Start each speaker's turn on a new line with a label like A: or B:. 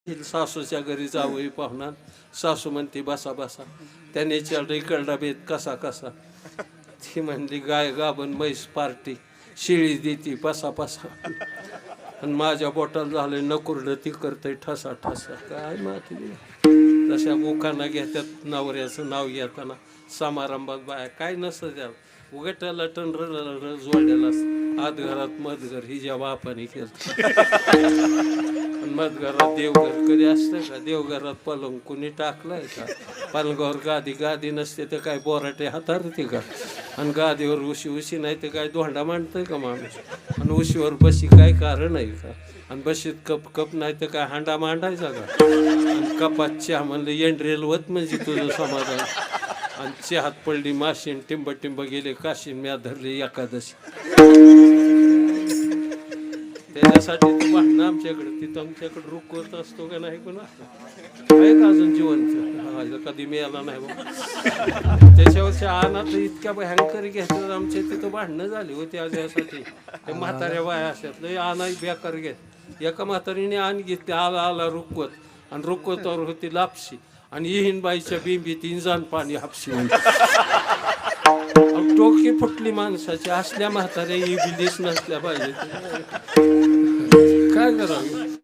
A: सासूच्या घरी जावई पाहुणा. सासू म्हणते बसा बसा. त्याने विचारलं इकडला बेत कसा कसा. ती म्हणली गाय गाभण म्हैस पार्टी शिळी देती बसा बसा. आणि माझ्या बोटाला झालं नकुरडं ती करतंय ठसा ठसा. काय माहिती तशा मुखांना घेतात नवऱ्याचं नाव घेताना समारंभात बाया काय नसतं त्या उगटाला टन जोडलेला आत घरात मधघर ही ज्या बापाने केलं. मधघरात देवघर कधी असतं का. देवघरात पलंग कुणी टाकलाय का. पलंगावर गादी नसते तर काय बोराटे हातारते का. आणि गादीवर उशी नाही तर काय धोंडा मांडतंय का माणूस. आणि उशीवर बशी काय कारण आहे का. आणि बशीत कप नाही तर काय हांडा मांडायचा का. आणि कपात चहा म्हणलं एंड्रेल होत म्हणजे तुझं समाधान. आणि चहात पडली माशीन टिंब गेले काशीन म्या धरली एकादशी. त्याच्यासाठी तू भांडणं आमच्याकडे तिथं आमच्याकडे रुकवत असतो का नाही कोणा आहे का अजून जिवंत कधी मिळाला नाही बघ. त्याच्यावरच्या अनाथ इतक्या भयंकर घेतलं आमच्या तिथं भांडणं झाली होती यासाठी. ते म्हाताऱ्या बाया असतात लय आणा बेकार घेत. एका म्हातारीने आण घेतली आला रुकवत आणि रुकवतावर होती लापशी आणि हिनबाईच्या बिंबीत इंजान पाणी हापशी. टोकी फुटली माणसाची. असल्या म्हाताऱ्या ही बिलीस नसल्या पाहिजे. काय करावं.